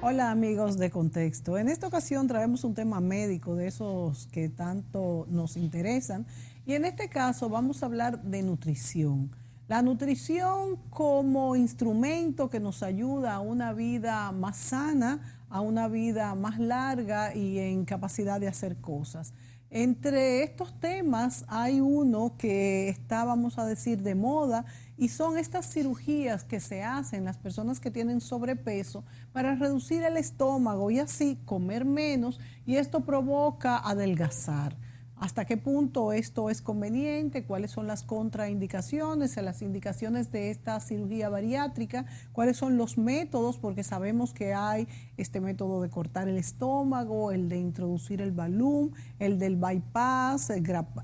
Hola amigos de Contexto. En esta ocasión traemos un tema médico de esos que tanto nos interesan y en este caso vamos a hablar de nutrición. La nutrición como instrumento que nos ayuda a una vida más sana, a una vida más larga y en capacidad de hacer cosas. Entre estos temas hay uno que está, vamos a decir, de moda y son estas cirugías que se hacen las personas que tienen sobrepeso para reducir el estómago y así comer menos y esto provoca adelgazar. ¿Hasta qué punto esto es conveniente? ¿Cuáles son las contraindicaciones, las indicaciones de esta cirugía bariátrica? ¿Cuáles son los métodos? Porque sabemos que hay este método de cortar el estómago, el de introducir el balloon, el del bypass,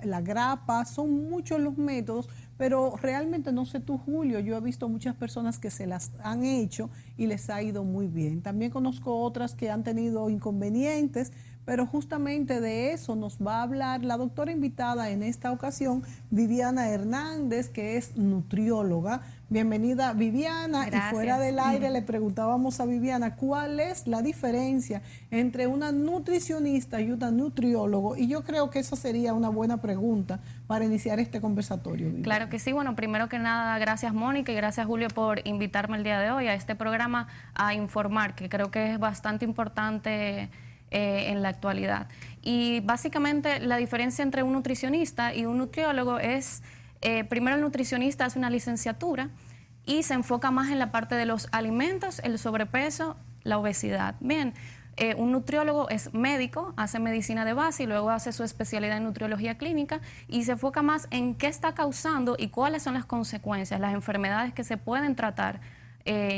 la grapa, son muchos los métodos, pero realmente no sé tú, Julio, yo he visto muchas personas que se las han hecho y les ha ido muy bien. También conozco otras que han tenido inconvenientes, pero justamente de eso nos va a hablar la doctora invitada en esta ocasión, Viviana Hernández, que es nutrióloga. Bienvenida, Viviana. Gracias. Y fuera del aire le preguntábamos a Viviana cuál es la diferencia entre una nutricionista y una nutriólogo. Y yo creo que esa sería una buena pregunta para iniciar este conversatorio, Viviana. Claro que sí. Bueno, primero que nada, gracias Mónica y gracias Julio por invitarme el día de hoy a este programa a informar, que creo que es bastante importante en la actualidad. Y básicamente la diferencia entre un nutricionista y un nutriólogo es, primero el nutricionista hace una licenciatura y se enfoca más en la parte de los alimentos, el sobrepeso, la obesidad. Bien, un nutriólogo es médico, hace medicina de base y luego hace su especialidad en nutriología clínica y se enfoca más en qué está causando y cuáles son las consecuencias, las enfermedades que se pueden tratar,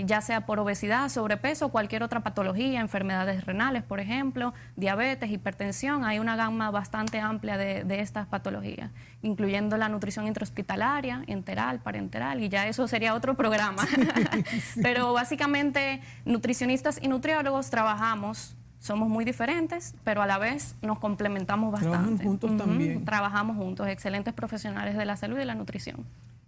ya sea por obesidad, sobrepeso, cualquier otra patología, enfermedades renales, por ejemplo, diabetes, hipertensión. Hay una gama bastante amplia de estas patologías, incluyendo la nutrición intrahospitalaria, enteral, parenteral, y ya eso sería otro programa. Pero básicamente, nutricionistas y nutriólogos somos muy diferentes, pero a la vez nos complementamos bastante. Trabajan juntos también. Trabajamos juntos, excelentes profesionales de la salud y de la nutrición.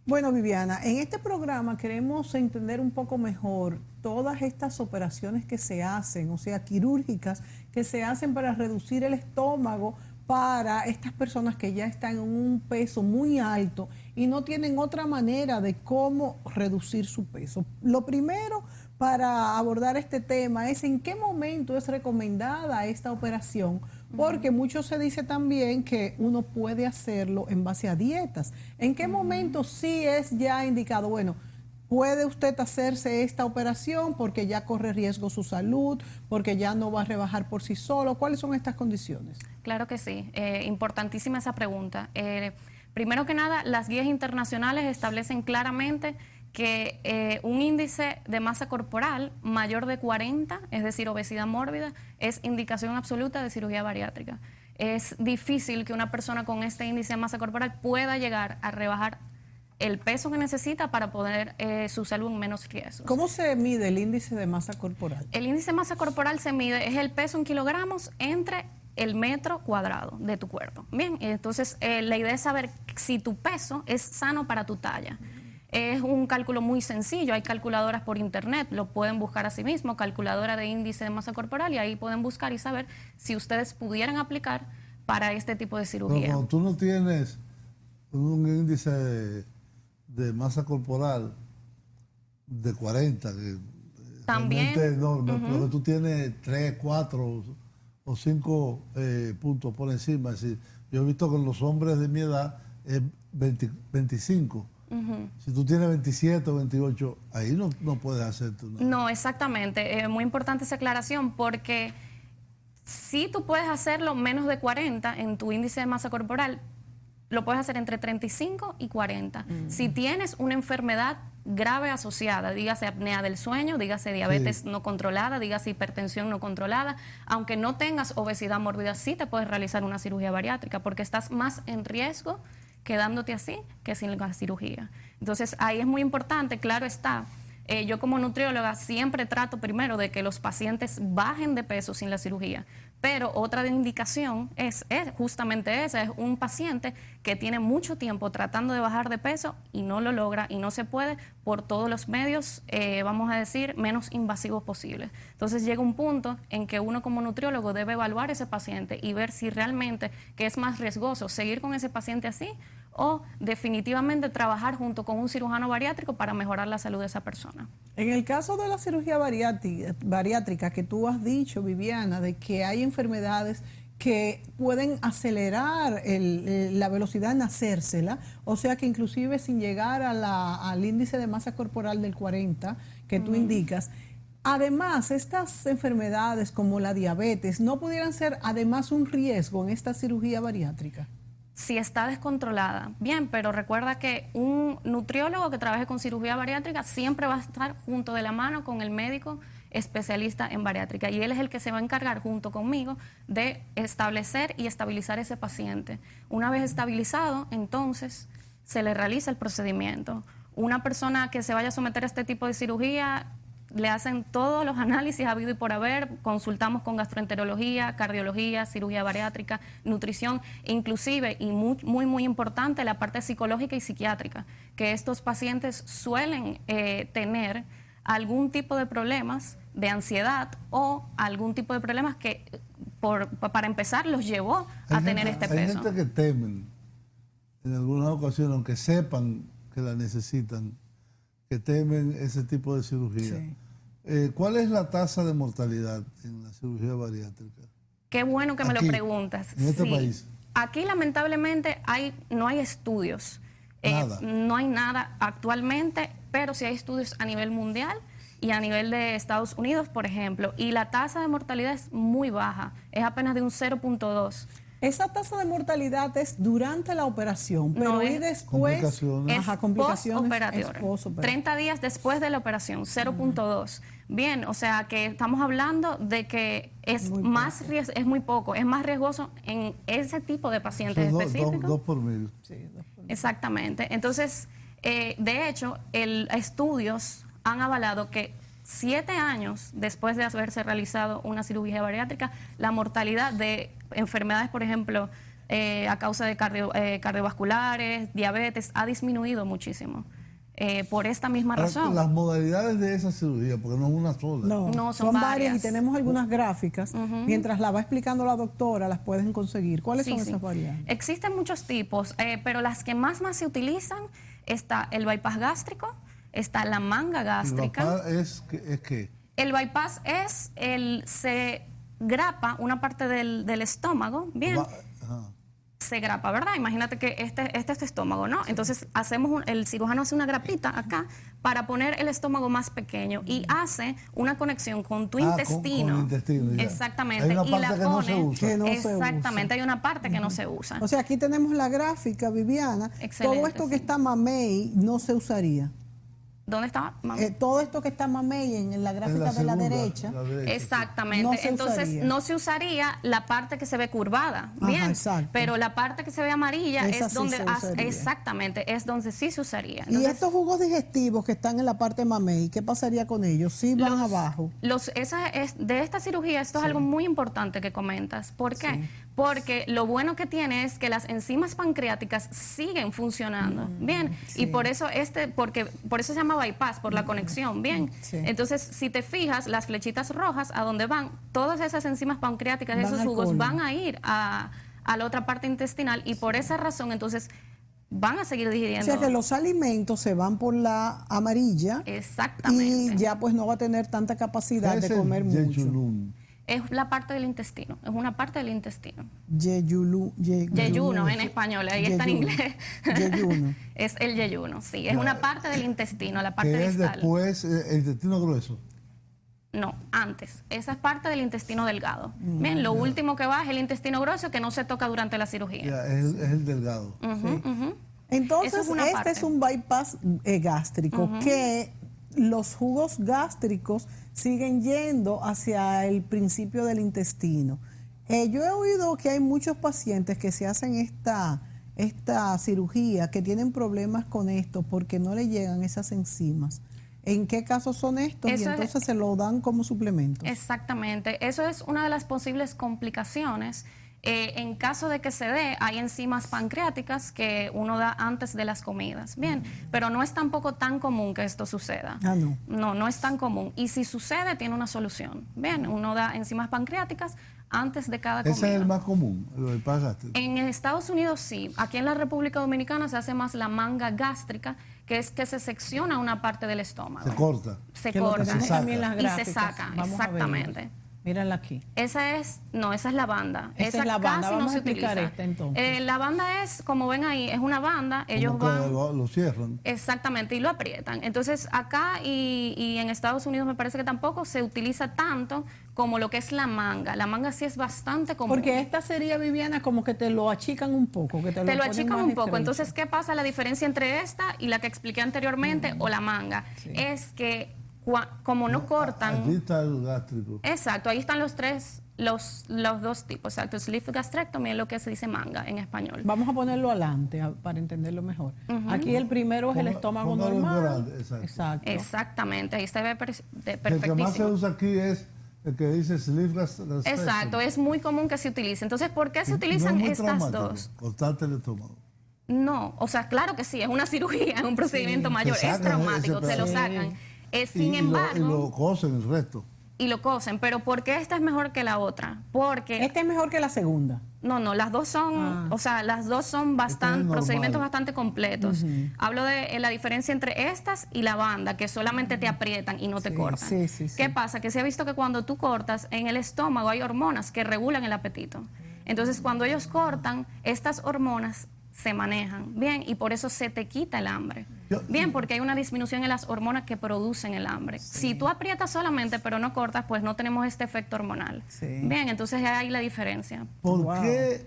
Bueno, Viviana, en este programa queremos entender un poco mejor todas estas operaciones que se hacen, o sea, quirúrgicas, que se hacen para reducir el estómago para estas personas que ya están en un peso muy alto y no tienen otra manera de cómo reducir su peso. Lo primero para abordar este tema es en qué momento es recomendada esta operación, porque mucho se dice también que uno puede hacerlo en base a dietas. ¿En qué momento sí es ya indicado? Bueno, ¿puede usted hacerse esta operación porque ya corre riesgo su salud, porque ya no va a rebajar por sí solo? ¿Cuáles son estas condiciones? Claro que sí, importantísima esa pregunta. Primero que nada, las guías internacionales establecen claramente que un índice de masa corporal mayor de 40, es decir, obesidad mórbida, es indicación absoluta de cirugía bariátrica. Es difícil que una persona con este índice de masa corporal pueda llegar a rebajar el peso que necesita para poner su salud en menos riesgos. ¿Cómo se mide el índice de masa corporal? El índice de masa corporal se mide, es el peso en kilogramos entre el metro cuadrado de tu cuerpo. Bien, entonces la idea es saber si tu peso es sano para tu talla. Es un cálculo muy sencillo, hay calculadoras por internet, lo pueden buscar a sí mismo, calculadora de índice de masa corporal, y ahí pueden buscar y saber si ustedes pudieran aplicar para este tipo de cirugía. Pero cuando tú no tienes un índice de masa corporal de 40, que también no, pero tú tienes 3, 4 o 5 puntos por encima. Es decir, yo he visto que los hombres de mi edad es 25. Si tú tienes 27 o 28, ahí no puedes hacer nada. No, exactamente. Muy importante esa aclaración porque si tú puedes hacerlo menos de 40 en tu índice de masa corporal, lo puedes hacer entre 35 y 40. Si tienes una enfermedad grave asociada, dígase apnea del sueño, dígase diabetes no controlada, dígase hipertensión no controlada, aunque no tengas obesidad mórbida, sí te puedes realizar una cirugía bariátrica porque estás más en riesgo quedándote así que sin la cirugía. Entonces ahí es muy importante, claro está, Yo como nutrióloga siempre trato primero de que los pacientes bajen de peso sin la cirugía. Pero otra indicación es justamente esa, es un paciente que tiene mucho tiempo tratando de bajar de peso y no lo logra y no se puede por todos los medios, vamos a decir, menos invasivos posibles. Entonces llega un punto en que uno como nutriólogo debe evaluar a ese paciente y ver si realmente que es más riesgoso seguir con ese paciente así o definitivamente trabajar junto con un cirujano bariátrico para mejorar la salud de esa persona. En el caso de la cirugía bariátrica que tú has dicho, Viviana, de que hay enfermedades que pueden acelerar la velocidad en hacérsela, o sea que inclusive sin llegar al índice de masa corporal del 40 que tú indicas, además estas enfermedades como la diabetes no pudieran ser además un riesgo en esta cirugía bariátrica. Si está descontrolada, bien, pero recuerda que un nutriólogo que trabaje con cirugía bariátrica siempre va a estar junto de la mano con el médico especialista en bariátrica y él es el que se va a encargar junto conmigo de establecer y estabilizar ese paciente. Una vez estabilizado, entonces se le realiza el procedimiento. Una persona que se vaya a someter a este tipo de cirugía, le hacen todos los análisis habido y por haber, consultamos con gastroenterología, cardiología, cirugía bariátrica, nutrición, inclusive, y muy importante, la parte psicológica y psiquiátrica, que estos pacientes suelen tener algún tipo de problemas de ansiedad o algún tipo de problemas que, para empezar, los llevó a tener este peso. Hay gente que temen, en algunas ocasiones, aunque sepan que la necesitan, que temen ese tipo de cirugía. Sí. ¿Cuál es la tasa de mortalidad en la cirugía bariátrica? Qué bueno que me lo preguntas. En este país. Aquí lamentablemente no hay estudios. Nada. No hay nada actualmente, pero sí hay estudios a nivel mundial y a nivel de Estados Unidos, por ejemplo. Y la tasa de mortalidad es muy baja, es apenas de un 0.2. Esa tasa de mortalidad es durante la operación, pero y después complicaciones postoperatorio. 30 días después de la operación, 0.2. Bien, o sea que estamos hablando de que es muy poco, es más riesgoso en ese tipo de pacientes específicos. 2 por mil. Sí, 2 por mil. Exactamente. Entonces, de hecho, estudios han avalado que 7 años después de haberse realizado una cirugía bariátrica, la mortalidad de enfermedades, por ejemplo, a causa de cardiovasculares, diabetes, ha disminuido muchísimo. Por esta misma razón. Las modalidades de esa cirugía, porque no es una sola. No, son varias y tenemos algunas gráficas. Mientras la va explicando la doctora, las pueden conseguir. ¿Cuáles son esas variantes? Existen muchos tipos, pero las que más se utilizan está el bypass gástrico, está la manga gástrica. ¿El bypass es qué? El bypass es se grapa una parte del estómago, bien. Se grapa, ¿verdad? Imagínate que este es tu estómago, ¿no? Entonces el cirujano hace una grapita acá para poner el estómago más pequeño y hace una conexión con tu intestino. Con el intestino, ya. Exactamente. Hay una parte y la que pone, no se usa. Exactamente, hay una parte que no se usa. O sea, aquí tenemos la gráfica, Viviana. Excelente, todo esto que está mamey no se usaría. ¿Dónde está? Todo esto que está mamey en la gráfica de la derecha. Exactamente. No se Entonces usaría. no se usaría la parte que se ve curvada, bien. Exacto. Pero la parte que se ve amarilla Esa es sí donde se usaría. exactamente es donde sí se usaría. Entonces, y estos jugos digestivos que están en la parte mamey, ¿qué pasaría con ellos? ¿Sí van abajo? De esta cirugía, esto es algo muy importante que comentas. ¿Por qué? Sí. Porque lo bueno que tiene es que las enzimas pancreáticas siguen funcionando, bien, sí. Y por eso por eso se llama bypass, por la conexión, bien. Sí. Entonces, si te fijas, las flechitas rojas a donde van, todas esas enzimas pancreáticas, esos jugos van a ir a la otra parte intestinal y por esa razón, entonces, van a seguir digiriendo. O sea que los alimentos se van por la amarilla. Exactamente. Y ya pues no va a tener tanta capacidad de comer mucho. Es la parte del intestino, es una parte del intestino. Yeyuno en español, ahí está en inglés. Yeyuno. Es el yeyuno, sí, es una parte del intestino, la parte distal. distal. ¿Es después el intestino grueso? No, antes. Esa es parte del intestino delgado. Bien, lo último que va es el intestino grueso que no se toca durante la cirugía. Es el delgado. Entonces, este es un bypass gástrico que los jugos gástricos siguen yendo hacia el principio del intestino. Yo he oído que hay muchos pacientes que se hacen esta cirugía que tienen problemas con esto porque no le llegan esas enzimas. ¿En qué casos son estos? Eso Y entonces se lo dan como suplemento. Exactamente. Eso es una de las posibles complicaciones. En caso de que se dé, hay enzimas pancreáticas que uno da antes de las comidas. Bien, pero no es tampoco tan común que esto suceda. Ah, no. No es tan común. Y si sucede, tiene una solución. Bien, uno da enzimas pancreáticas antes de cada comida. Ese es el más común, el paz gástrico. En Estados Unidos sí. Aquí en la República Dominicana se hace más la manga gástrica, que es que se secciona una parte del estómago. Se corta. Se Que lo corta. tenemos también en las Y se gráficas. saca, Vamos a exactamente. verlo. Mírala aquí. Esa es la banda. Esa es la banda. Casi Vamos no a se explicar utiliza. esta, entonces. La banda es, como ven ahí, es una banda. Ellos Como que van. lo cierran. Exactamente, y lo aprietan. Entonces, acá y en Estados Unidos me parece que tampoco se utiliza tanto como lo que es la manga. La manga sí es bastante común. Porque esta sería, Viviana, como que te lo achican un poco. Que Te lo ponen achican más un poco. estrecho. Entonces, ¿qué pasa? La diferencia entre esta y la que expliqué anteriormente o la manga es que como no cortan. Allí está el gástrico. Exacto, ahí están los dos tipos, exacto, sleeve gastrectomy es lo que se dice manga en español. Vamos a ponerlo adelante para entenderlo mejor. Aquí el primero es el estómago Póngalo en normal. grande, exacto. Exactamente, ahí se ve El que más se perfectísimo. usa aquí es el que dice sleeve gastrectomy. Exacto, es muy común que se utilice. Entonces, ¿por qué se No utilizan es muy estas traumático, dos? cortarte el estómago. No, o sea, claro que sí, es una cirugía, es un procedimiento mayor, te es sacan traumático, ese te lo pedazo. sacan. Sin Y embargo, lo cosen el resto. y lo cosen, pero ¿por qué esta es mejor que la otra? Porque Este es mejor que la segunda. no, las dos son, o sea, las dos son bastante normal. procedimientos bastante completos. Hablo de la diferencia entre estas y la banda, que solamente te aprietan y no te cortan. Sí. ¿Qué pasa? Que se ha visto que cuando tú cortas, en el estómago hay hormonas que regulan el apetito. Entonces, cuando ellos cortan, estas hormonas se manejan, bien, y por eso se te quita el hambre. Bien, porque hay una disminución en las hormonas que producen el hambre. Si tú aprietas solamente pero no cortas, pues no tenemos este efecto hormonal. Bien, entonces ahí la diferencia. ¿Por qué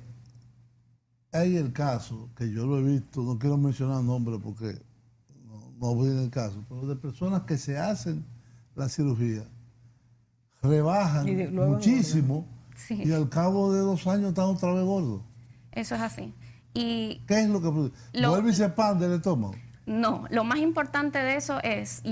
hay el caso, que yo lo he visto, no quiero mencionar nombres porque no voy en el caso, pero de personas que se hacen la cirugía, rebajan Y luego muchísimo Sí. y al cabo de 2 años están otra vez gordos? Eso es así. Y ¿Qué es lo que produce? ¿Vuelve y se expande el estómago? no, lo más importante de eso es,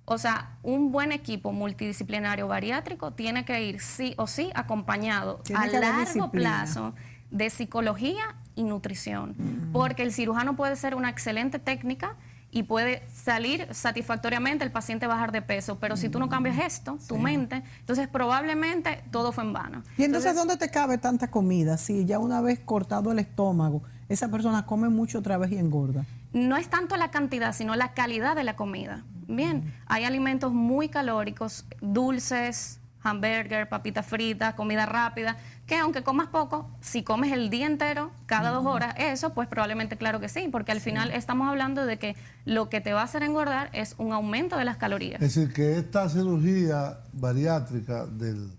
o sea, un buen equipo multidisciplinario bariátrico tiene que ir sí o sí acompañado Tiene a que haber largo disciplina. plazo de psicología y nutrición, porque el cirujano puede ser una excelente técnica y puede salir satisfactoriamente el paciente bajar de peso, pero si tú no cambias esto, tu mente, entonces probablemente todo fue en vano. Y entonces, ¿dónde te cabe tanta comida? Si ya una vez cortado el estómago, esa persona come mucho otra vez y engorda. No es tanto la cantidad, sino la calidad de la comida. Bien, hay alimentos muy calóricos, dulces, hamburger, papitas fritas, comida rápida, que aunque comas poco, si comes el día entero, cada 2 horas, eso, pues probablemente claro que sí, porque al final estamos hablando de que lo que te va a hacer engordar es un aumento de las calorías. Es decir, que esta cirugía bariátrica del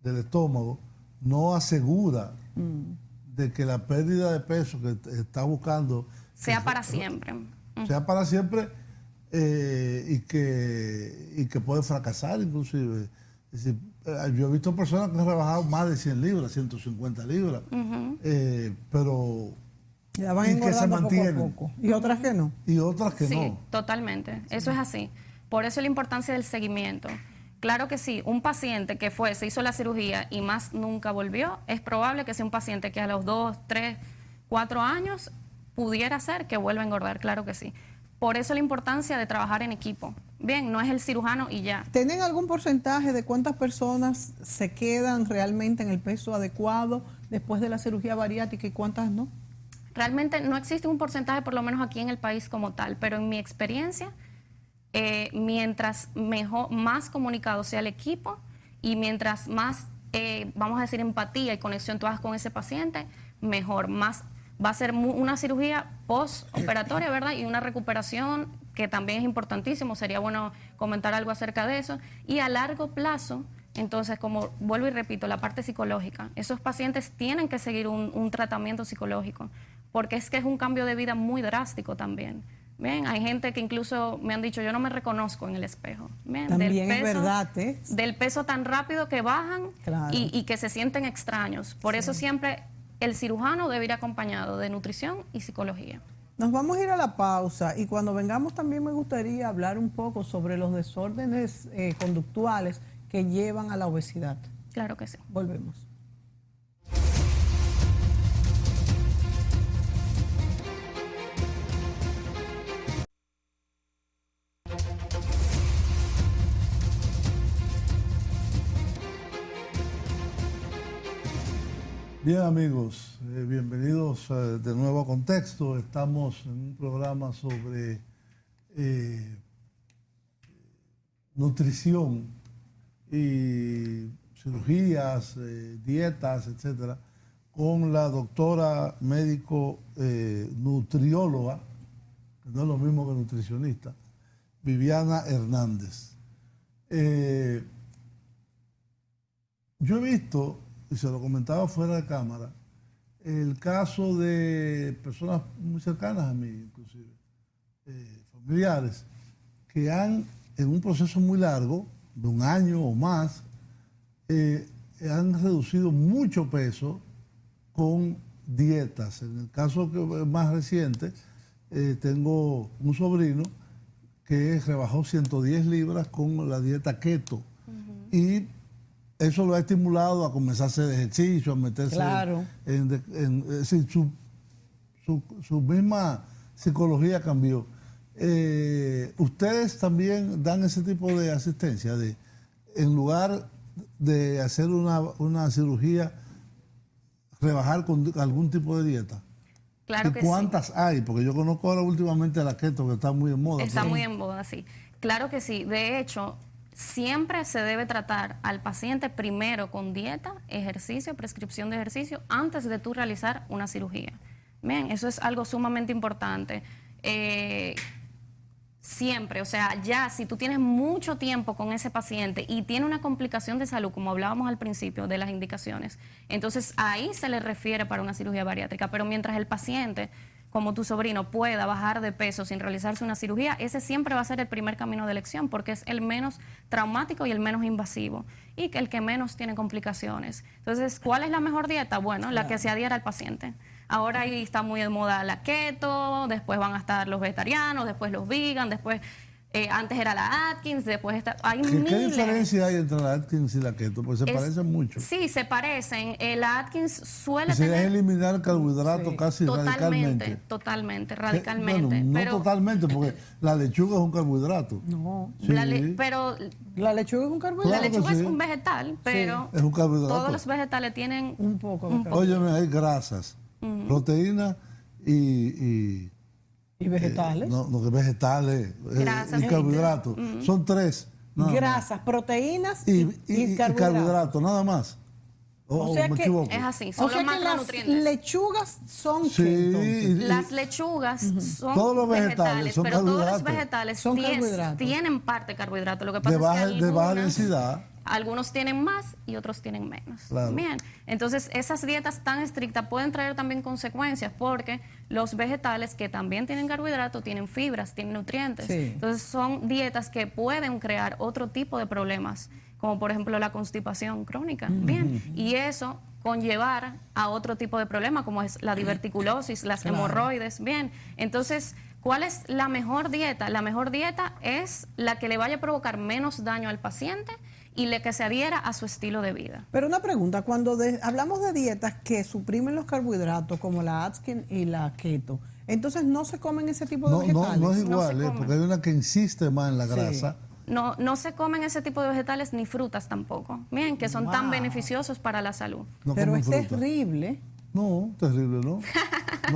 estómago no asegura de que la pérdida de peso que está buscando Sea para siempre. sea para siempre y que puede fracasar inclusive. Es decir, yo he visto personas que han rebajado más de 100 libras, 150 libras, pero Ya van y que se engordando poco a mantienen. poco. Y otras que no. Y otras que Sí, no. totalmente. Eso es así. Por eso la importancia del seguimiento. Claro que sí, un paciente que se hizo la cirugía y más nunca volvió, es probable que sea un paciente que a los 2, 3, 4 años pudiera ser que vuelva a engordar, claro que sí. Por eso la importancia de trabajar en equipo. Bien, no es el cirujano y ya. ¿Tienen algún porcentaje de cuántas personas se quedan realmente en el peso adecuado después de la cirugía bariátrica y cuántas no? Realmente no existe un porcentaje, por lo menos aquí en el país como tal, pero en mi experiencia, mientras más comunicado sea el equipo y mientras más, vamos a decir, empatía y conexión tú hagas con ese paciente, mejor, más va a ser una cirugía postoperatoria, ¿verdad? Y una recuperación que también es importantísimo, sería bueno comentar algo acerca de eso. Y a largo plazo, entonces, como vuelvo y repito, la parte psicológica, esos pacientes tienen que seguir un tratamiento psicológico, porque es que es un cambio de vida muy drástico también. Bien, hay gente que incluso me han dicho, yo no me reconozco en el espejo. Bien, También es verdad, ¿eh? Del peso tan rápido que bajan Claro. y que se sienten extraños. Por eso siempre el cirujano debe ir acompañado de nutrición y psicología. Nos vamos a ir a la pausa y cuando vengamos también me gustaría hablar un poco sobre los desórdenes conductuales que llevan a la obesidad. Claro que sí. Volvemos. Bien amigos, bienvenidos de nuevo a Contexto. Estamos en un programa sobre nutrición y cirugías, dietas, etcétera, con la doctora médico nutrióloga, que no es lo mismo que nutricionista, Viviana Hernández. Yo he visto, y se lo comentaba fuera de cámara, el caso de personas muy cercanas a mí, inclusive, familiares, que han, en un proceso muy largo, de un año o más, han reducido mucho peso con dietas. En el caso más reciente, tengo un sobrino que rebajó 110 libras con la dieta keto. Y eso lo ha estimulado a comenzar a hacer ejercicio, a meterse su misma psicología cambió. Ustedes también dan ese tipo de asistencia, de en lugar de hacer una cirugía, rebajar con algún tipo de dieta. Claro que sí. ¿Cuántas hay? Porque yo conozco ahora últimamente la keto, que está muy en moda. Está muy en moda, sí. Claro que sí. De hecho, siempre se debe tratar al paciente primero con dieta, ejercicio, prescripción de ejercicio, antes de tú realizar una cirugía. Bien, eso es algo sumamente importante. Siempre, o sea, ya si tú tienes mucho tiempo con ese paciente y tiene una complicación de salud, como hablábamos al principio de las indicaciones, entonces ahí se le refiere para una cirugía bariátrica. Pero mientras el paciente, como tu sobrino, pueda bajar de peso sin realizarse una cirugía, ese siempre va a ser el primer camino de elección porque es el menos traumático y el menos invasivo y el que menos tiene complicaciones. Entonces, ¿cuál es la mejor dieta? Bueno, la que se adhiera al paciente. Ahora ahí está muy de moda la keto, después van a estar los vegetarianos, después los vegan, después antes era la Atkins, después está, hay miles. ¿Qué diferencia hay entre la Atkins y la keto? Porque se parecen mucho. Sí, se parecen. La Atkins suele tener... tener... Es eliminar carbohidratos casi radicalmente. Totalmente, radicalmente. Bueno, pero... no totalmente, porque la lechuga es un carbohidrato. No. Sí. Pero la lechuga es un carbohidrato. La lechuga es un vegetal, pero es un carbohidrato. Todos los vegetales tienen un poco de carbohidrato. Óyeme, hay grasas, proteínas y vegetales. No, vegetales, grasas, y carbohidratos. Son tres. Grasas, proteínas y carbohidratos, nada más. O sea me que equivoco. es así, son los macronutrientes. Las lechugas son las lechugas son todos los vegetales son pero todos los vegetales tienen parte de carbohidrato. Lo que pasa es que de baja densidad. Algunos tienen más y otros tienen menos. Claro. Bien, entonces esas dietas tan estrictas pueden traer también consecuencias porque los vegetales que también tienen carbohidratos tienen fibras, tienen nutrientes. Sí. Entonces son dietas que pueden crear otro tipo de problemas, como por ejemplo la constipación crónica. Bien, y eso conllevar a otro tipo de problema como es la diverticulosis, las hemorroides. Bien, entonces, ¿cuál es la mejor dieta? La mejor dieta es la que le vaya a provocar menos daño al paciente y la que se adhiera a su estilo de vida. Pero una pregunta, cuando hablamos de dietas que suprimen los carbohidratos como la Atkins y la keto, entonces no se comen ese tipo de vegetales. No es igual, porque hay una que insiste más en la grasa. No se comen ese tipo de vegetales ni frutas tampoco. Miren, que son tan beneficiosos para la salud. Pero es terrible. No, terrible, ¿no?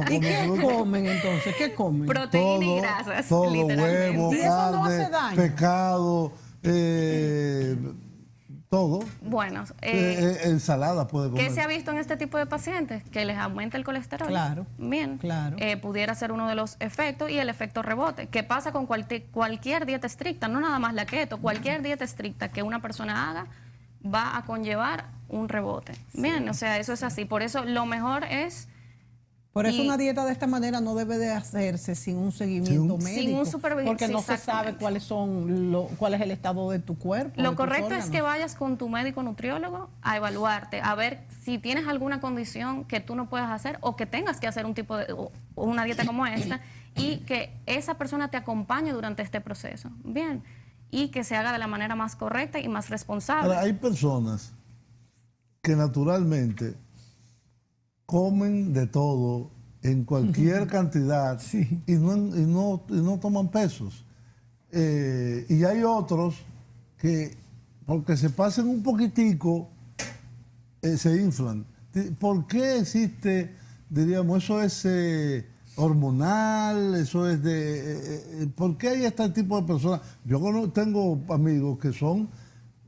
¿Y qué comen entonces? ¿Qué comen? Proteína y grasas, todo, literalmente. huevo, ¿Y eso carne, no hace daño? pescado, todo. Bueno, ensalada puede comer. ¿Qué se ha visto en este tipo de pacientes? Que les aumenta el colesterol. Claro. Bien. Claro. Pudiera ser uno de los efectos y el efecto rebote. ¿Qué pasa con cualquier dieta estricta? No nada más la keto, cualquier dieta estricta que una persona haga va a conllevar un rebote. Bien, o sea, eso es así. Por eso lo mejor es Por eso una dieta de esta manera no debe de hacerse sin un seguimiento médico. Sin un supervisor. Porque no se sabe cuál es el estado de tu cuerpo. Lo correcto es que vayas con tu médico nutriólogo a evaluarte, a ver si tienes alguna condición que tú no puedas hacer o que tengas que hacer una dieta como esta y que esa persona te acompañe durante este proceso. Bien. Y que se haga de la manera más correcta y más responsable. Ahora, hay personas que naturalmente comen de todo en cualquier cantidad y no toman pesos. Y hay otros que, porque se pasen un poquitico, se inflan. ¿Por qué existe, diríamos, eso es hormonal, eso es ¿por qué hay este tipo de personas? Yo tengo amigos que son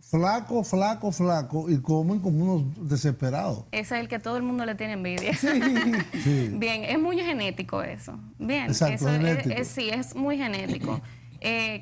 flacos y comen como unos desesperados. Ese es el que todo el mundo le tiene envidia. Sí. Bien, es muy genético eso. Bien, exacto, eso genético. Sí, es muy genético.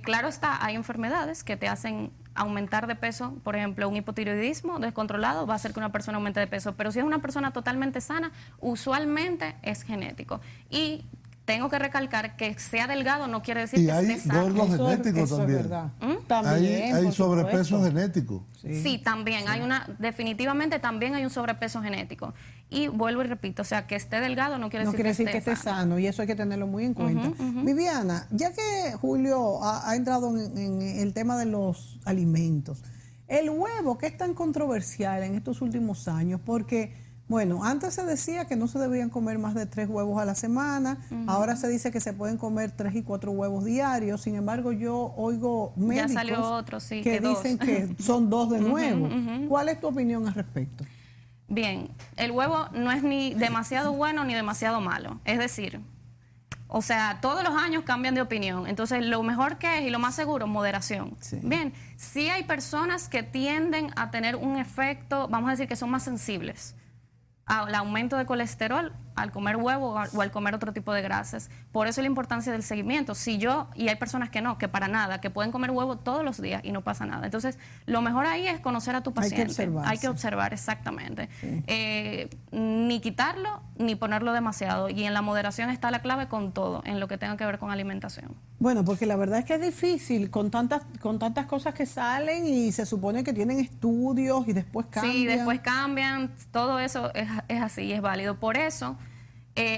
Claro está, hay enfermedades que te hacen aumentar de peso. Por ejemplo, un hipotiroidismo descontrolado va a hacer que una persona aumente de peso. Pero si es una persona totalmente sana, usualmente es genético. Y tengo que recalcar que sea delgado no quiere decir y que esté sano. Y hay gordos genéticos también. Es verdad. También. Hay sobrepeso genético. Sí, también. Hay definitivamente también hay un sobrepeso genético. Y vuelvo y repito, o sea, que esté delgado no quiere decir que esté sano. Y eso hay que tenerlo muy en cuenta. Viviana, ya que Julio ha entrado en el tema de los alimentos, el huevo, que es tan controversial en estos últimos años, porque bueno, antes se decía que no se debían comer más de 3 huevos a la semana, ahora se dice que se pueden comer 3 y 4 huevos diarios, sin embargo yo oigo médicos ya salió otro, sí, que dicen que son 2 de nuevo. ¿Cuál es tu opinión al respecto? Bien, el huevo no es ni demasiado bueno ni demasiado malo, es decir, o sea, todos los años cambian de opinión, entonces lo mejor que es y lo más seguro, moderación. Sí. Bien, sí hay personas que tienden a tener un efecto, vamos a decir que son más sensibles al aumento de colesterol al comer huevo o al comer otro tipo de grasas. Por eso la importancia del seguimiento. Y hay personas que no, que para nada, que pueden comer huevo todos los días y no pasa nada. Entonces, lo mejor ahí es conocer a tu paciente. Hay que observar, exactamente. Sí. Ni quitarlo, ni ponerlo demasiado. Y en la moderación está la clave con todo, en lo que tenga que ver con alimentación. Bueno, porque la verdad es que es difícil con tantas cosas que salen y se supone que tienen estudios y después cambian. Sí, después cambian. Todo eso es así, es válido. Por eso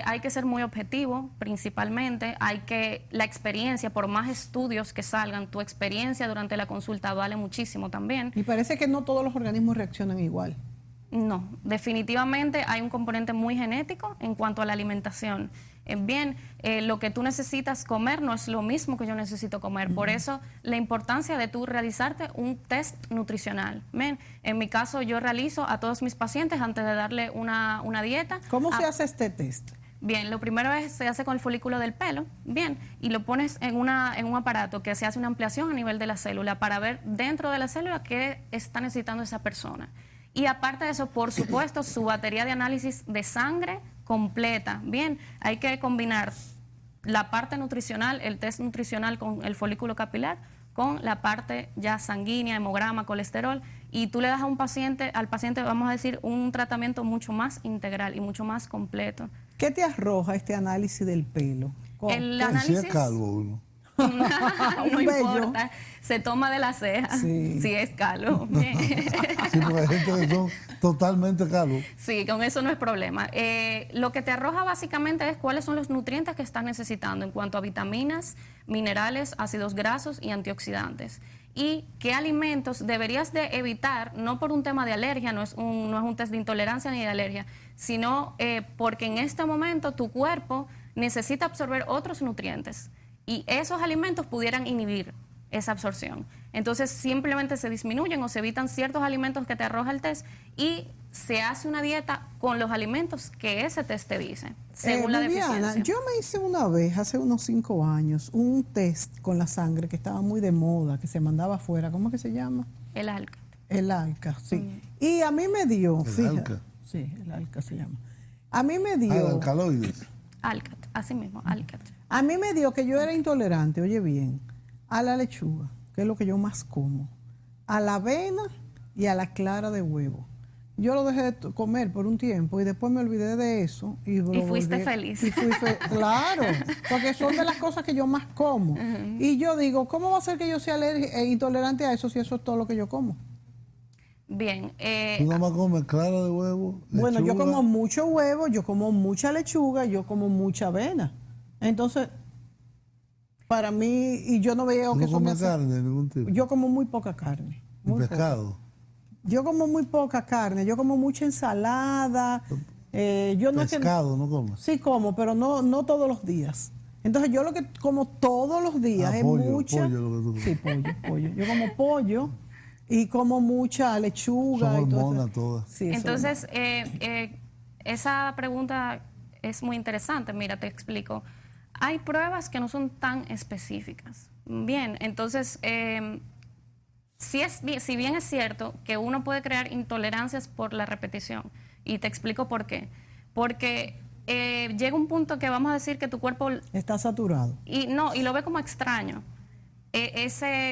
hay que ser muy objetivo, principalmente. La experiencia, por más estudios que salgan, tu experiencia durante la consulta vale muchísimo también. Y parece que no todos los organismos reaccionan igual. No, definitivamente hay un componente muy genético en cuanto a la alimentación. Bien, lo que tú necesitas comer no es lo mismo que yo necesito comer. Por eso la importancia de tú realizarte un test nutricional. Bien, en mi caso yo realizo a todos mis pacientes antes de darle una dieta. ¿Cómo se hace este test? Bien, lo primero se hace con el folículo del pelo, bien, y lo pones en un aparato que se hace una ampliación a nivel de la célula para ver dentro de la célula qué está necesitando esa persona. Y aparte de eso, por supuesto, su batería de análisis de sangre completa. Bien, hay que combinar la parte nutricional, el test nutricional con el folículo capilar, con la parte ya sanguínea, hemograma, colesterol, y tú le das al paciente, vamos a decir, un tratamiento mucho más integral y mucho más completo. ¿Qué te arroja este análisis del pelo? El análisis... Si es calvo uno. No importa, se toma de la ceja, si es calvo. Sí, porque hay gente que son totalmente calvos. Sí, con eso no es problema. Lo que te arroja básicamente es cuáles son los nutrientes que estás necesitando en cuanto a vitaminas, minerales, ácidos grasos y antioxidantes. Y qué alimentos deberías de evitar, no por un tema de alergia, no es un test de intolerancia ni de alergia, sino porque en este momento tu cuerpo necesita absorber otros nutrientes. Y esos alimentos pudieran inhibir esa absorción. Entonces simplemente se disminuyen o se evitan ciertos alimentos que te arroja el test y se hace una dieta con los alimentos que ese test te dice, según la deficiencia. Yo me hice una vez, hace unos 5 años, un test con la sangre que estaba muy de moda, que se mandaba afuera. ¿Cómo es que se llama? El ALCA. El ALCA, sí. Y a mí me dio, ¿El ALCA? Sí, el ALCA se llama. A mí me dio... alcaloides. ALCAT, así mismo, ALCAT. A mí me dio que yo era intolerante, oye bien, a la lechuga, que es lo que yo más como, a la avena y a la clara de huevo. yo lo dejé de comer por un tiempo y después me olvidé de eso. Y fuiste feliz. Claro, porque son de las cosas que yo más como. Y yo digo, ¿cómo va a ser que yo sea intolerante a eso si eso es todo lo que yo como? Bien. ¿Tú nada más comes clara de huevo? Bueno, yo lechuga? como mucho huevo, yo como mucha lechuga, yo como mucha avena. Entonces, para mí, y yo no veo ¿Tú que no eso me comes hace... carne de ningún tipo? Yo como muy poca carne. ¿Y Muy poca. pescado? Yo como muy poca carne, yo como mucha ensalada. Yo no es que, ¿Pescado no comes? sí como, pero no todos los días. Entonces yo lo que como todos los días es pollo, mucha... pollo lo que tú comes. Sí, pollo. Yo como pollo y como mucha lechuga. Son y todo hormonas eso. todas. Sí, eso Entonces, esa pregunta es muy interesante. Mira, te explico. Hay pruebas que no son tan específicas. Bien, entonces, si bien es cierto que uno puede crear intolerancias por la repetición, y te explico por qué. Porque llega un punto que vamos a decir que tu cuerpo... está saturado. Y lo ve como extraño.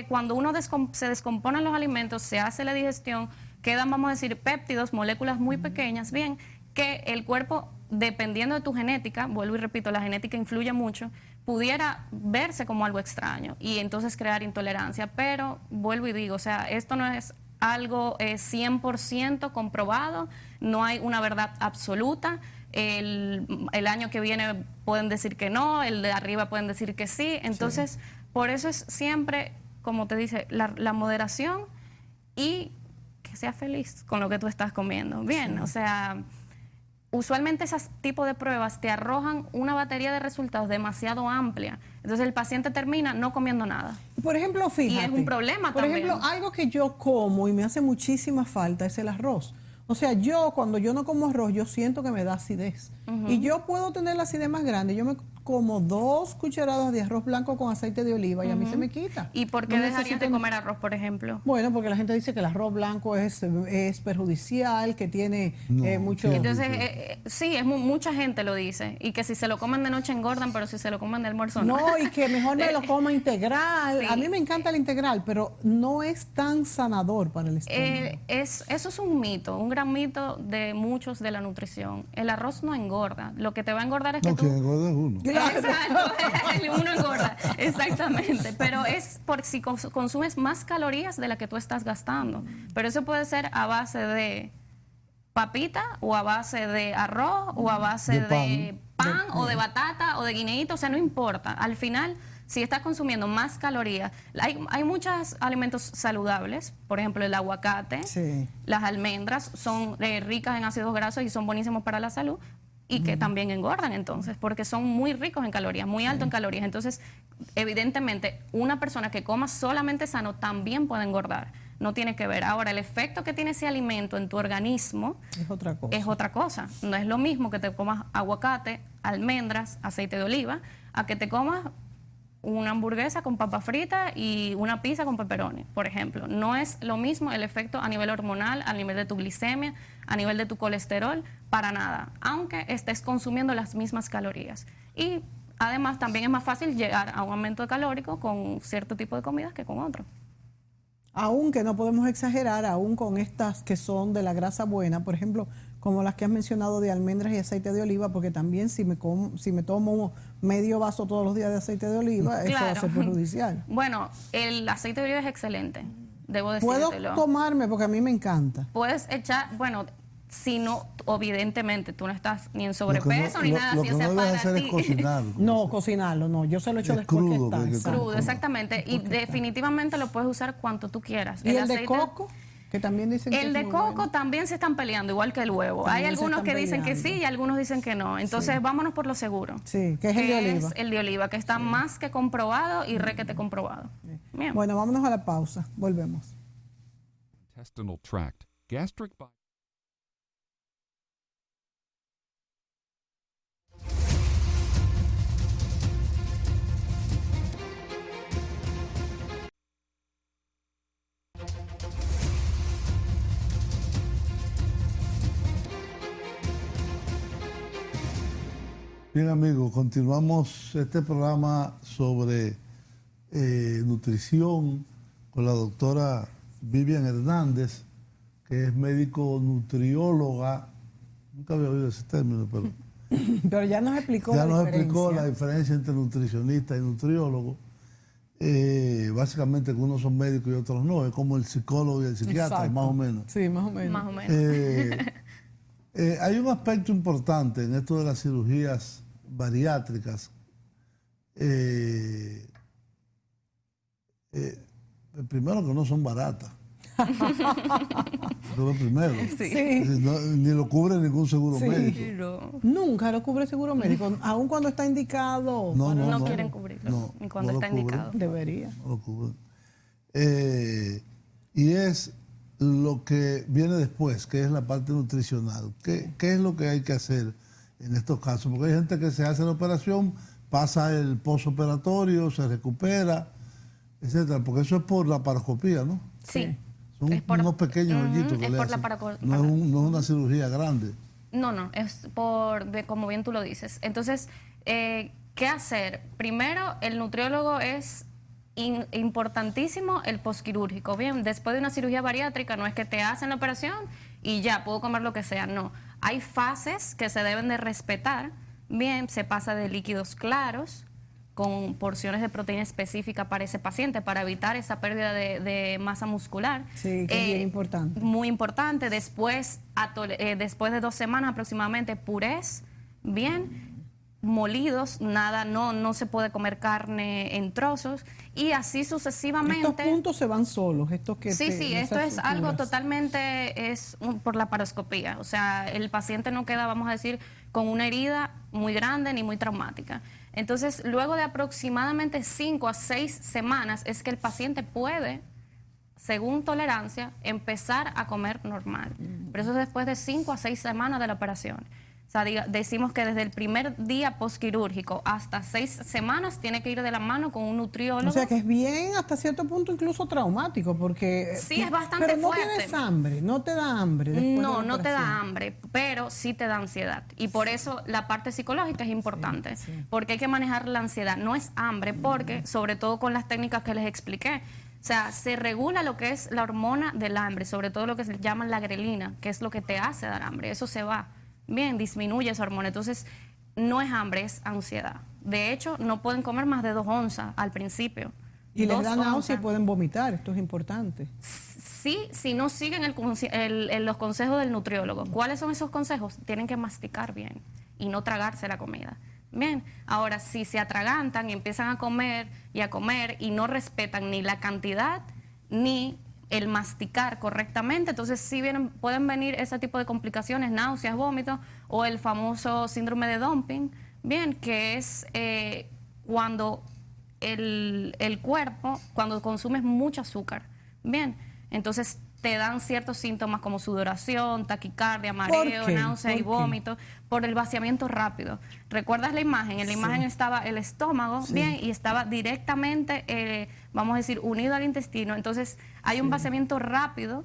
Cuando uno se descomponen los alimentos, se hace la digestión, quedan, vamos a decir, péptidos, moléculas muy pequeñas, bien, que el cuerpo, dependiendo de tu genética, vuelvo y repito, la genética influye mucho, pudiera verse como algo extraño y entonces crear intolerancia. Pero vuelvo y digo, o sea, esto no es algo 100% comprobado, no hay una verdad absoluta. El año que viene pueden decir que no, el de arriba pueden decir que sí. Entonces, por eso es siempre, como te dice, la moderación y que seas feliz con lo que tú estás comiendo. Bien, o sea, usualmente esos tipos de pruebas te arrojan una batería de resultados demasiado amplia. Entonces el paciente termina no comiendo nada. Por ejemplo, fíjate. Y es un problema por también. Por ejemplo, algo que yo como y me hace muchísima falta es el arroz. O sea, cuando yo no como arroz, yo siento que me da acidez. Y yo puedo tener la acidez más grande. Yo me como 2 cucharadas de arroz blanco con aceite de oliva y a mí se me quita. ¿Y por qué dejarías de comer arroz, por ejemplo? Bueno, porque la gente dice que el arroz blanco es perjudicial, que tiene mucho... Entonces, sí, mucha gente lo dice. Y que si se lo comen de noche engordan, pero si se lo comen de almuerzo no. No, y que mejor me lo coma integral. Sí. A mí me encanta el integral, pero no es tan sanador para el estómago. Eso es un mito, un gran mito de muchos de la nutrición. El arroz no engorda. Lo que te va a engordar es que tú... No, que engorda es uno. Exacto, uno engorda, exactamente, pero es por si consumes más calorías de las que tú estás gastando, pero eso puede ser a base de papita o a base de arroz o a base de pan o de batata o de guineíto, o sea, no importa, al final si estás consumiendo más calorías, hay muchos alimentos saludables, por ejemplo el aguacate, las almendras son ricas en ácidos grasos y son buenísimos para la salud, y que también engordan entonces, porque son muy ricos en calorías, muy altos en calorías. Entonces, evidentemente, una persona que coma solamente sano también puede engordar. No tiene que ver. Ahora, el efecto que tiene ese alimento en tu organismo es otra cosa. Es otra cosa. No es lo mismo que te comas aguacate, almendras, aceite de oliva, a que te comas una hamburguesa con papa frita y una pizza con pepperoni, por ejemplo. No es lo mismo el efecto a nivel hormonal, a nivel de tu glicemia, a nivel de tu colesterol, para nada, aunque estés consumiendo las mismas calorías. Y además también es más fácil llegar a un aumento calórico con cierto tipo de comidas que con otro. Aunque no podemos exagerar, aún con estas que son de la grasa buena, por ejemplo, como las que has mencionado de almendras y aceite de oliva, porque también si me tomo medio vaso todos los días de aceite de oliva, eso va a ser perjudicial. Bueno, el aceite de oliva es excelente, debo decírtelo. Puedo tomarme porque a mí me encanta. Puedes echar, bueno, si no, evidentemente tú no estás ni en sobrepeso ni nada, si no para hacer ti. Es cocinarlo. No, cocinarlo, no. Yo se lo echo es después crudo, que está. Crudo, exactamente. Y definitivamente lo puedes usar cuanto tú quieras. ¿Y el de coco? Que también dicen que el de coco también se están peleando, igual que el huevo. Hay algunos que dicen que sí y algunos dicen que no. Entonces vámonos por lo seguro. Sí, que es el de oliva. Es el de oliva, que está más que comprobado y requete comprobado. Bien. Bueno, vámonos a la pausa. Volvemos. Intestinal tract, gastric Bien, amigos, continuamos este programa sobre nutrición con la doctora Vivian Hernández, que es médico nutrióloga. Nunca había oído ese término, pero Pero ya nos explicó ya la nos diferencia. explicó la diferencia entre nutricionista y nutriólogo. Básicamente que unos son médicos y otros no, es como el psicólogo y el psiquiatra, Exacto. más o menos. Sí, más o menos. Más o menos. Hay un aspecto importante en esto de las cirugías bariátricas. Primero que no son baratas. Eso es lo primero. Sí. Ni lo cubre ningún seguro Sí. médico. Nunca lo cubre seguro médico, aun cuando está indicado. No quieren cubrirlo, no, ni cuando no lo está indicado. cubren. Debería. No lo cubren. Y es lo que viene después, que es la parte nutricional. ¿Qué es lo que hay que hacer en estos casos? Porque hay gente que se hace la operación, pasa el postoperatorio, se recupera, etcétera. Porque eso es por la paroscopía, ¿no? Sí. Son Es por- unos pequeños hoyitos que es le por la hacen. No es una cirugía grande. No, es como bien tú lo dices. Entonces, ¿qué hacer? Primero, el nutriólogo es importantísimo el posquirúrgico. Bien, después de una cirugía bariátrica no es que te hacen la operación y ya, puedo comer lo que sea. No, hay fases que se deben de respetar. Bien, se pasa de líquidos claros con porciones de proteína específica para ese paciente, para evitar esa pérdida de masa muscular. Sí, que es bien importante. Muy importante. Después de 2 semanas aproximadamente, purés, bien, molidos, nada, no se puede comer carne en trozos, y así sucesivamente. Estos puntos se van solos, estos que Sí, esto esas es algo suturas. totalmente por la paroscopía. O sea, el paciente no queda, vamos a decir, con una herida muy grande ni muy traumática. Entonces, luego de aproximadamente 5 a 6 semanas es que el paciente puede, según tolerancia, empezar a comer normal. Pero eso es después de 5 a 6 semanas de la operación. O sea, decimos que desde el primer día postquirúrgico hasta 6 semanas tiene que ir de la mano con un nutriólogo. O sea que es bien hasta cierto punto incluso traumático porque... Sí, es bastante pero no fuerte. tienes hambre, no te da hambre. después de No, la no te da operación. hambre, pero sí te da ansiedad. Y por eso la parte psicológica es importante, porque hay que manejar la ansiedad. No es hambre, porque, sobre todo con las técnicas que les expliqué, o sea, se regula lo que es la hormona del hambre, sobre todo lo que se llama la grelina, que es lo que te hace dar hambre. Eso se va. Bien, disminuye esa hormona. Entonces, no es hambre, es ansiedad. De hecho, no pueden comer más de 2 onzas al principio. Y les 2 da náusea y onzas. pueden vomitar, esto es importante. Sí, si no siguen los consejos del nutriólogo. ¿Cuáles son esos consejos? Tienen que masticar bien y no tragarse la comida. Bien, ahora si se atragantan y empiezan a comer y no respetan ni la cantidad ni el masticar correctamente, entonces sí pueden venir ese tipo de complicaciones, náuseas, vómitos o el famoso síndrome de dumping, bien, que es cuando el cuerpo, cuando consumes mucho azúcar, bien, entonces te dan ciertos síntomas como sudoración, taquicardia, mareo, qué? náusea y ¿Por qué? vómito, por el vaciamiento rápido. ¿Recuerdas la imagen? En la imagen estaba el estómago, bien, y estaba directamente, vamos a decir, unido al intestino. Entonces hay un vaciamiento rápido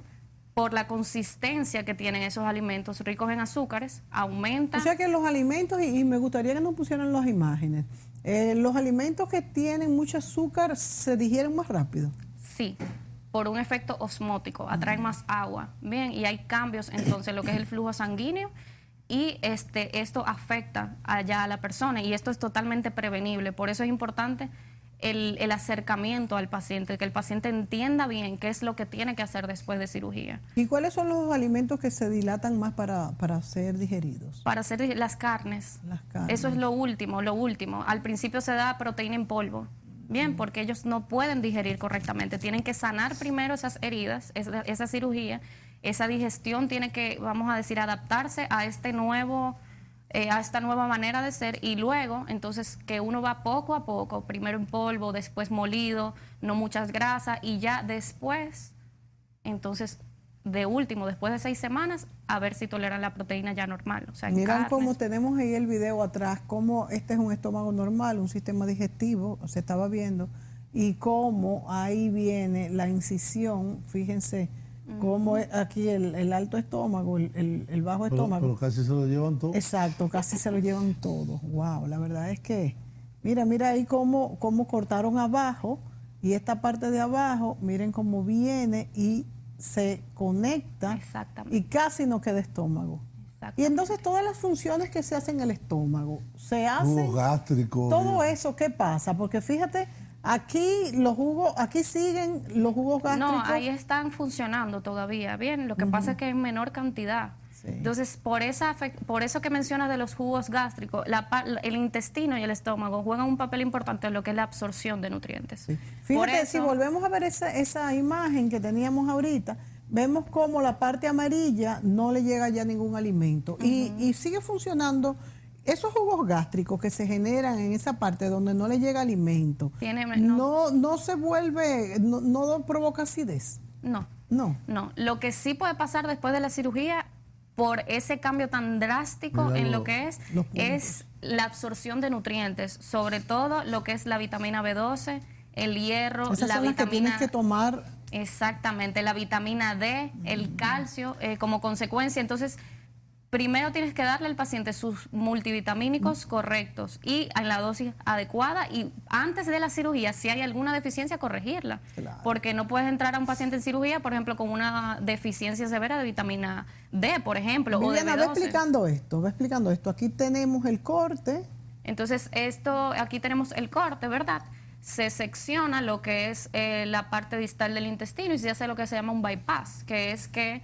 por la consistencia que tienen esos alimentos ricos en azúcares, aumenta. O sea que los alimentos, y me gustaría que nos pusieran las imágenes, los alimentos que tienen mucho azúcar se digieren más rápido. Sí, por un efecto osmótico, atraen más agua, bien, y hay cambios entonces en lo que es el flujo sanguíneo y esto afecta allá a la persona y esto es totalmente prevenible. Por eso es importante el acercamiento al paciente, que el paciente entienda bien qué es lo que tiene que hacer después de cirugía. ¿Y cuáles son los alimentos que se dilatan más para ser digeridos? Para hacer las carnes, Las carnes. eso es lo último, lo último. Al principio se da proteína en polvo. Bien, porque ellos no pueden digerir correctamente. Tienen que sanar primero esas heridas, esa cirugía. Esa digestión tiene que, vamos a decir, adaptarse a esta nueva manera de ser. Y luego, entonces, que uno va poco a poco, primero en polvo, después molido, no muchas grasas. Y ya después, entonces, de último, después de 6 semanas, a ver si toleran la proteína ya normal. O sea, en Miran carnes. cómo tenemos ahí el video atrás, cómo este es un estómago normal, un sistema digestivo, se estaba viendo, y cómo ahí viene la incisión, fíjense, cómo es aquí el alto estómago, el bajo estómago. Pero casi se lo llevan todo. Exacto, casi se lo llevan todo. Wow, la verdad es que, mira ahí cómo cortaron abajo, y esta parte de abajo, miren cómo viene y se conecta Exactamente. y casi no queda estómago. Y entonces todas las funciones que se hacen en el estómago, se hacen Jugo gástrico. todo eso, ¿qué pasa? Porque fíjate, aquí aquí siguen los jugos gástricos. No, ahí están funcionando todavía bien. Lo que pasa es que en menor cantidad. Sí. Entonces, por eso que mencionas de los jugos gástricos, el intestino y el estómago juegan un papel importante en lo que es la absorción de nutrientes. Sí. Por Fíjate, eso- si volvemos a ver esa imagen que teníamos ahorita, vemos como la parte amarilla no le llega ya ningún alimento y sigue funcionando. Esos jugos gástricos que se generan en esa parte donde no le llega alimento, no se vuelve, no provoca acidez. No. No. No, lo que sí puede pasar después de la cirugía, por ese cambio tan drástico Mira en los lo que es puntos. la absorción de nutrientes, sobre todo lo que es la vitamina B12, el hierro, Esas la son las que tienes vitamina... que tomar. Exactamente, la vitamina D, el calcio, como consecuencia. Entonces, primero tienes que darle al paciente sus multivitamínicos correctos y en la dosis adecuada, y antes de la cirugía, si hay alguna deficiencia, corregirla. Claro. Porque no puedes entrar a un paciente en cirugía, por ejemplo, con una deficiencia severa de vitamina D, por ejemplo, Viviana, o de ve B12. explicando esto. Aquí tenemos el corte. Entonces, aquí tenemos el corte, ¿verdad? Se secciona lo que es la parte distal del intestino y se hace lo que se llama un bypass, que es que,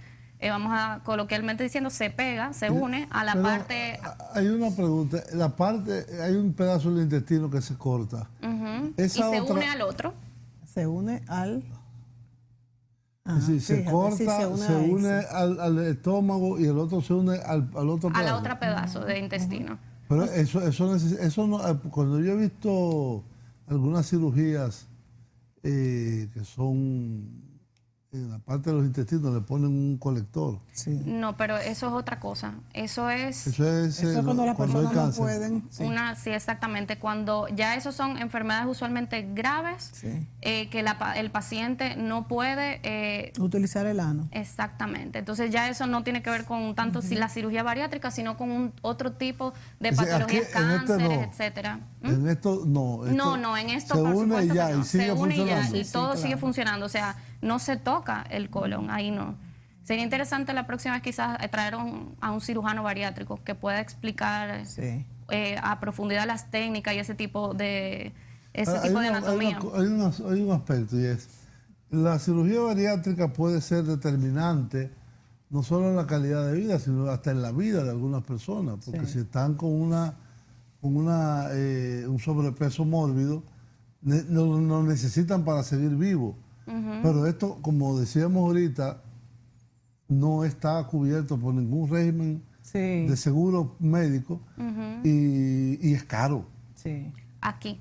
vamos a coloquialmente diciendo, se pega, se une a la Pero parte... hay una pregunta. Hay un pedazo del intestino que se corta. Ujú, y Esa se otra- une al otro. Se une al... Es decir, se fíjate, corta, sí, se ahí, une sí. al estómago y el otro se une al otro A pedazo. la otra pedazo de intestino. Pero eso no, cuando yo he visto algunas cirugías que son en la parte de los intestinos, le ponen un colector. Sí. No, pero eso es otra cosa. Eso es... Eso es Eso es cuando las hay personas no cáncer. pueden. Sí. Sí, exactamente. Cuando ya esos son enfermedades usualmente graves, Sí. que el paciente no puede... Utilizar el ano. exactamente. Entonces ya eso no tiene que ver con tanto si la cirugía bariátrica, sino con otro tipo de Es decir, patologías, aquí, en este cánceres, no. etcétera. ¿Mm? En esto no. No, en esto se por une supuesto y ya, que no. y sigue Se une y ya, funcionando. y Sí, todo claro. sigue funcionando. O sea, no se toca el colon, ahí no. Sería interesante la próxima vez quizás traer a un cirujano bariátrico que pueda explicar Sí. a profundidad las técnicas y ese tipo de Hay anatomía. hay un aspecto, y es, la cirugía bariátrica puede ser determinante no solo en la calidad de vida, sino hasta en la vida de algunas personas, porque Sí. si están con un sobrepeso mórbido, lo necesitan para seguir vivos. Pero esto, como decíamos ahorita, no está cubierto por ningún régimen Sí. de seguro médico y es caro. Sí. Aquí.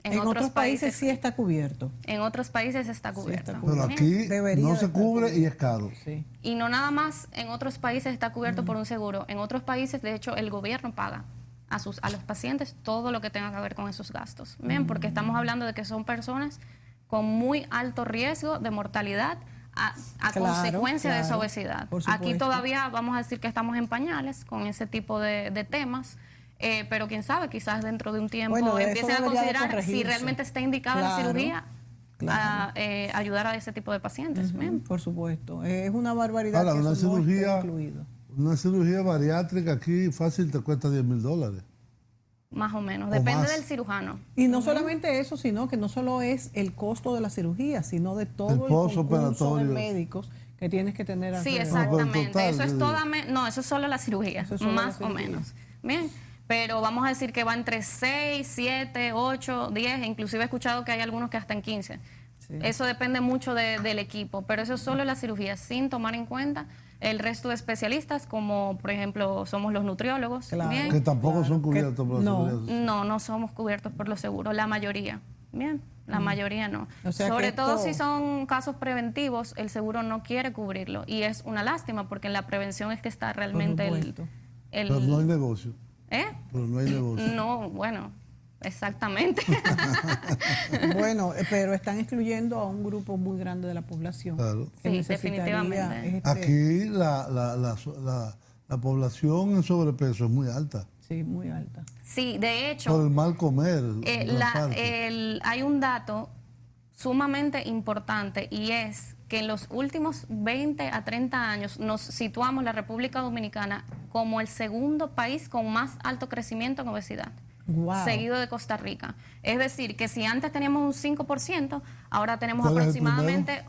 En otros países sí está cubierto. En otros países está cubierto. está Pero Bien. aquí Debería no de se estar cubre y cubierto. es caro. Sí. Y no nada más en otros países está cubierto por un seguro. En otros países, de hecho, el gobierno paga a los pacientes todo lo que tenga que ver con esos gastos. Bien, porque estamos hablando de que son personas con muy alto riesgo de mortalidad a Claro, consecuencia de esa claro, obesidad. por Aquí supuesto. todavía vamos a decir que estamos en pañales con ese tipo de temas. Pero quién sabe, quizás dentro de un tiempo Bueno, eso empiecen a debería de considerar si corregirse. realmente está indicada la Claro, cirugía claro. a ayudar a ese tipo de pacientes. Bien. Por supuesto. Es una barbaridad Ahora, que una eso no esté cirugía, incluido. una cirugía bariátrica aquí fácil te cuesta $10,000. Más o menos, O depende más. del cirujano. Y no solamente eso, sino que no solo es el costo de la cirugía, sino de todo El el concurso de postoperatorio. médicos que tienes que tener Sí, alrededor. exactamente. total, Eso es yo toda, no, eso es solo la cirugía, Eso es solo la más o cirugía. menos. Bien, pero vamos a decir que va entre 6, 7, 8, 10, e inclusive he escuchado que hay algunos que hasta en 15. Sí. Eso depende mucho del equipo, pero eso es solo la cirugía, sin tomar en cuenta el resto de especialistas, como por ejemplo somos los nutriólogos. Claro. Bien. Que tampoco Claro, son cubiertos que por la no. seguridad social. No somos cubiertos por los seguros, la mayoría. Bien, la mayoría no. O sea Sobre que todo esto- si son casos preventivos, el seguro no quiere cubrirlo. Y es una lástima porque en la prevención es que está realmente supuesto. Pero no hay negocio. ¿Eh? Pero no hay negocio. No, bueno, exactamente. Bueno, pero están excluyendo a un grupo muy grande de la población. Claro. que Sí, necesitaría, definitivamente. Aquí la población en sobrepeso es muy alta. Sí, muy alta. Sí, de hecho, Por el mal comer. Eh, gran la- parte. hay un dato sumamente importante, y es que en los últimos 20 a 30 años nos situamos la República Dominicana como el segundo país con más alto crecimiento en obesidad. Wow. Seguido de Costa Rica. Es decir, que si antes teníamos un 5%, ahora tenemos ¿Cuál es el aproximadamente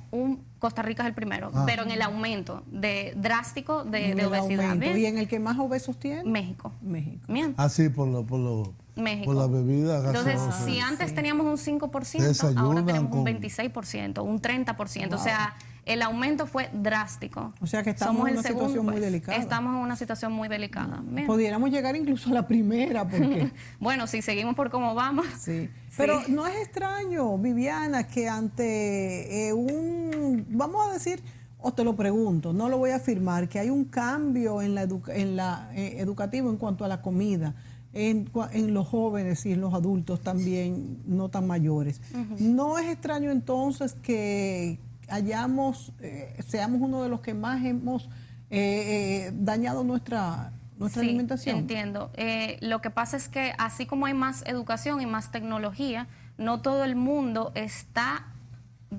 Costa Rica es el primero, pero en el aumento drástico de En el obesidad. aumento. ¿Bien? ¿Y en el que más obesos tiene? México. México. Bien. Ah, sí, por México. la bebida Entonces, gaseosa. si antes teníamos un 5%, Desayunan ahora tenemos un con- 26%, un 30%. O sea, el aumento fue drástico. O sea que estamos en el una situación segundo, muy delicada. Estamos en una situación muy delicada. Bien. Pudiéramos llegar incluso a la primera, porque... Bueno, si seguimos por cómo vamos. Sí. Sí. Pero no es extraño, Viviana, que ante vamos a decir, o te lo pregunto, no lo voy a afirmar, que hay un cambio en la educativo en cuanto a la comida, en los jóvenes y en los adultos también, no tan mayores. No es extraño entonces que seamos uno de los que más hemos dañado nuestra Sí, alimentación. Entiendo. Lo que pasa es que así como hay más educación y más tecnología, no todo el mundo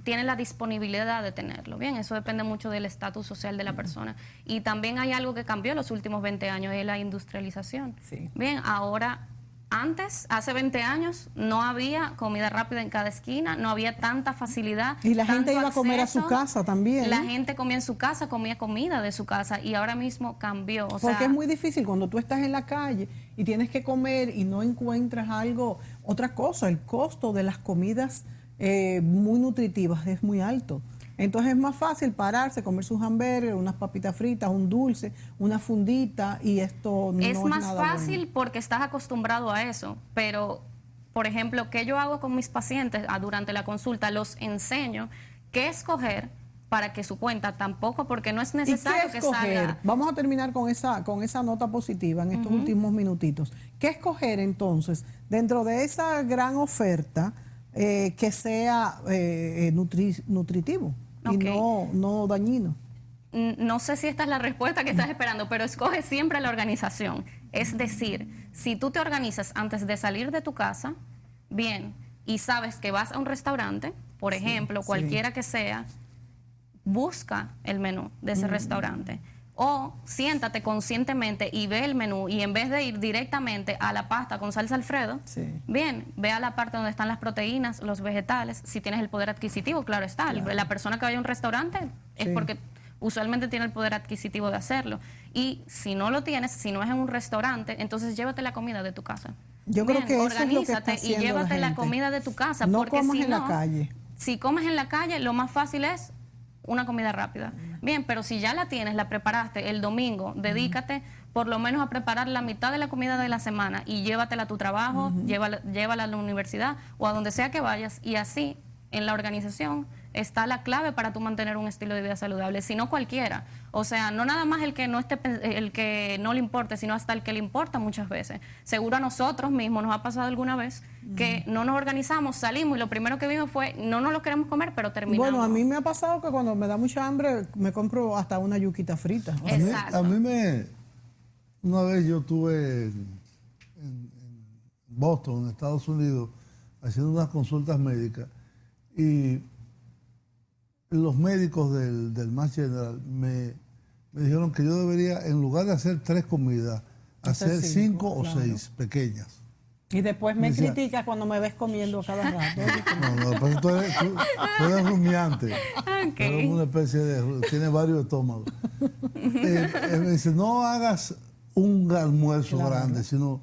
tiene la disponibilidad de tenerlo. Bien, eso depende mucho del estatus social de la persona. Y también hay algo que cambió en los últimos 20 años, es la industrialización. Sí. Bien, ahora, hace 20 años, no había comida rápida en cada esquina, no había tanta facilidad. Y la gente tanto iba a comer a su acceso. casa también. La gente comía en su casa, comía comida de su casa, y ahora mismo cambió. O Porque sea, es muy difícil cuando tú estás en la calle y tienes que comer y no encuentras otra cosa, el costo de las comidas muy nutritivas es muy alto. Entonces es más fácil pararse, comer sus hamburguesas, unas papitas fritas, un dulce, una fundita, y esto no es más nada fácil bueno. porque estás acostumbrado a eso, pero, por ejemplo, ¿qué yo hago con mis pacientes durante la consulta? Los enseño qué escoger para que su cuenta tampoco, porque no es ¿Y necesario qué que escoger? salga. Vamos a terminar con esa nota positiva en estos últimos minutitos. ¿Qué escoger entonces dentro de esa gran oferta que sea nutritivo y Ok. no dañino? No sé si esta es la respuesta que estás esperando, pero escoge siempre la organización. Es decir, si tú te organizas antes de salir de tu casa, bien, y sabes que vas a un restaurante, por ejemplo, cualquiera que sea, busca el menú de ese restaurante. O siéntate conscientemente y ve el menú, y en vez de ir directamente a la pasta con salsa Alfredo, Sí. bien, ve a la parte donde están las proteínas, los vegetales, si tienes el poder adquisitivo, claro está. Claro. La persona que vaya a un restaurante es Sí. porque usualmente tiene el poder adquisitivo de hacerlo. Y si no lo tienes, si no es en un restaurante, entonces llévate la comida de tu casa. Yo creo que eso es lo que está organízate y haciendo llévate la gente. comida de tu casa. No porque comas si en la calle. Si comes en la calle, lo más fácil es una comida rápida. Bien, pero si ya la tienes, la preparaste el domingo, dedícate por lo menos a preparar la mitad de la comida de la semana y llévatela a tu trabajo, llévala a la universidad o a donde sea que vayas, y así en la organización está la clave para tú mantener un estilo de vida saludable, si no cualquiera. O sea, no nada más el que no le importe, sino hasta el que le importa muchas veces. Seguro a nosotros mismos nos ha pasado alguna vez que no nos organizamos, salimos y lo primero que vimos fue, no nos lo queremos comer, pero terminamos. Bueno, a mí me ha pasado que cuando me da mucha hambre me compro hasta una yuquita frita. O sea, Exacto. Una vez yo estuve en Boston, en Estados Unidos, haciendo unas consultas médicas, y los médicos del Mass General me dijeron que yo debería, en lugar de hacer 3 comidas, hacer 5 o claro. 6 pequeñas. y después me Decía- criticas cuando me ves comiendo a cada rato. No, lo que pasa es que tú eres rumiante. Ok. Tú eres una especie tiene varios estómagos. Me dice, no hagas un almuerzo Claro. grande, sino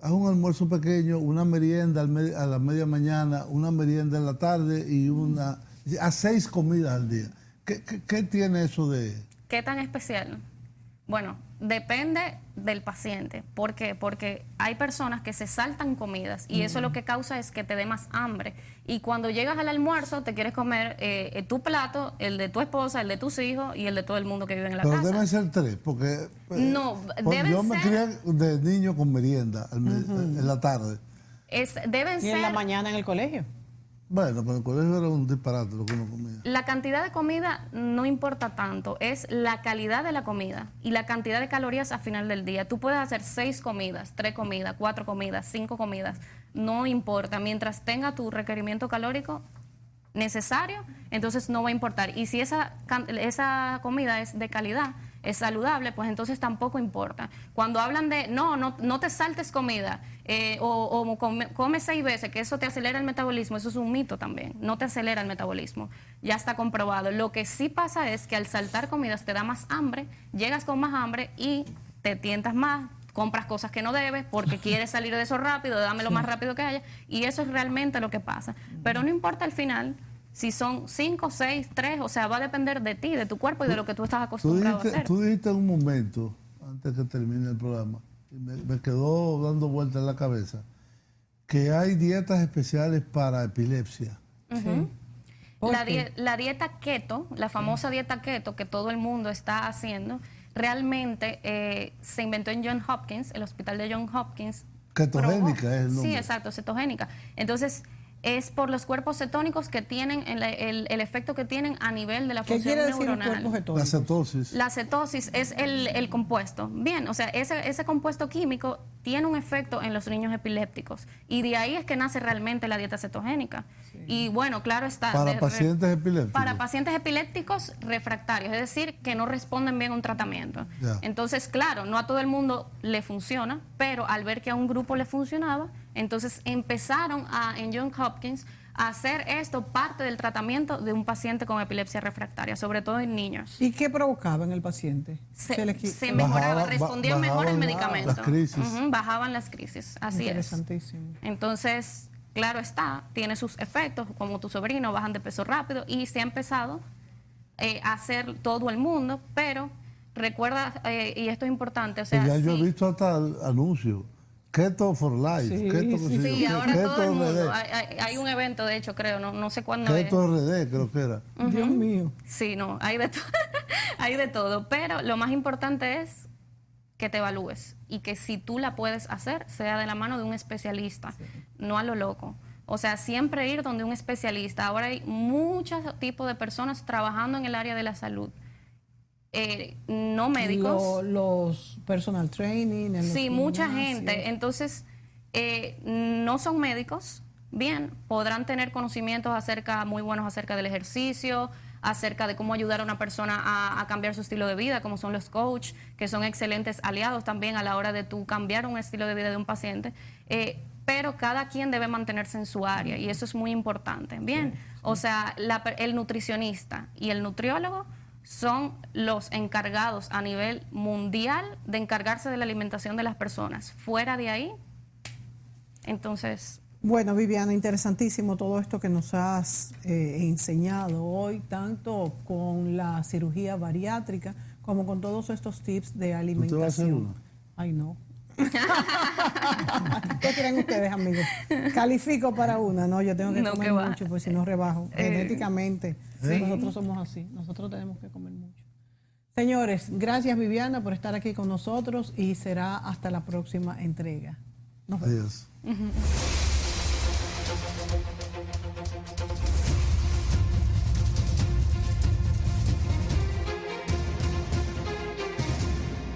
haz un almuerzo pequeño, una merienda a la media mañana, una merienda en la tarde y a 6 comidas al día. ¿Qué tiene eso de...? ¿Qué tan especial? Bueno, depende del paciente. ¿Por qué? Porque hay personas que se saltan comidas y eso lo que causa es que te dé más hambre. Y cuando llegas al almuerzo te quieres comer tu plato, el de tu esposa, el de tus hijos y el de todo el mundo que vive en la Pero casa. deben ser 3, porque... No, porque deben yo me ser- crié de niño con merienda en la tarde. Deben Y en la ser... mañana en el colegio. Bueno, pero en el colegio era un disparate lo que uno comía. La cantidad de comida no importa tanto, es la calidad de la comida y la cantidad de calorías al final del día. Tú puedes hacer 6 comidas, 3 comidas, 4 comidas, 5 comidas, no importa. Mientras tenga tu requerimiento calórico, necesario, entonces no va a importar. Y si esa comida es de calidad, es saludable, pues entonces tampoco importa. Cuando hablan de, no te saltes comida, come 6 veces, que eso te acelera el metabolismo, eso es un mito también, no te acelera el metabolismo, ya está comprobado. Lo que sí pasa es que al saltar comidas te da más hambre, llegas con más hambre y te tientas más, compras cosas que no debes porque quieres salir de eso rápido, dame lo más rápido que haya, y eso es realmente lo que pasa. Pero no importa al final si son 5, 6, 3, o sea, va a depender de ti, de tu cuerpo y de lo que tú estás acostumbrado a hacer. Tú dijiste en un momento, antes que termine el programa, y me quedó dando vueltas en la cabeza, que hay dietas especiales para epilepsia. Sí. La dieta keto, la famosa dieta keto que todo el mundo está haciendo, realmente se inventó en Johns Hopkins, el hospital de Johns Hopkins. Ketogénica es el nombre. Sí, exacto, cetogénica. Entonces, es por los cuerpos cetónicos que tienen el efecto que tienen a nivel de la ¿Qué función quiere decir los neuronal. cuerpos La cetónicos? cetosis. La cetosis es el compuesto. Bien, o sea, ese compuesto químico tiene un efecto en los niños epilépticos. Y de ahí es que nace realmente la dieta cetogénica. Sí. Y bueno, claro está. Para pacientes epilépticos. Para pacientes epilépticos refractarios, es decir, que no responden bien a un tratamiento. Ya. Entonces, claro, no a todo el mundo le funciona, pero al ver que a un grupo le funcionaba, entonces empezaron en Johns Hopkins a hacer esto parte del tratamiento de un paciente con epilepsia refractaria, sobre todo en niños. ¿Y qué provocaba en el paciente? Se mejoraba, respondía mejor el medicamento. Las crisis. Bajaban las crisis, así es. Interesantísimo. Entonces, claro está, tiene sus efectos, como tu sobrino, bajan de peso rápido y se ha empezado a hacer todo el mundo, pero recuerda, y esto es importante, o sea, ya yo he sí, visto hasta anuncios. Keto for Life. Sí, Keto, sí, ahora Keto todo el mundo, RD. hay un evento, de hecho, creo, no sé cuándo es. Keto RD, creo que era. Dios mío. Sí, no, hay de, hay de todo, pero lo más importante es que te evalúes y que si tú la puedes hacer, sea de la mano de un especialista, no a lo loco. O sea, siempre ir donde un especialista. Ahora hay muchos tipos de personas trabajando en el área de la salud. No médicos. Los personal training. En los Sí, mucha gimnasios. gente. Entonces, no son médicos. Bien, podrán tener conocimientos muy buenos acerca del ejercicio, acerca de cómo ayudar a una persona a cambiar su estilo de vida, como son los coaches, que son excelentes aliados también a la hora de tú cambiar un estilo de vida de un paciente. Pero cada quien debe mantenerse en su área y eso es muy importante. Bien, o sea, el nutricionista y el nutriólogo son los encargados a nivel mundial de encargarse de la alimentación de las personas. Fuera de ahí, entonces... Bueno, Viviana, interesantísimo todo esto que nos has enseñado hoy, tanto con la cirugía bariátrica como con todos estos tips de alimentación. ¿Tú te vas a hacer una? Ay, no. ¿Qué creen ustedes, amigos? Califico para una, no, yo tengo que No, comer que va. mucho, pues si no rebajo. Genéticamente, nosotros somos así, nosotros tenemos que comer mucho. Señores, gracias Viviana por estar aquí con nosotros y será hasta la próxima entrega. Nos vemos. Adiós.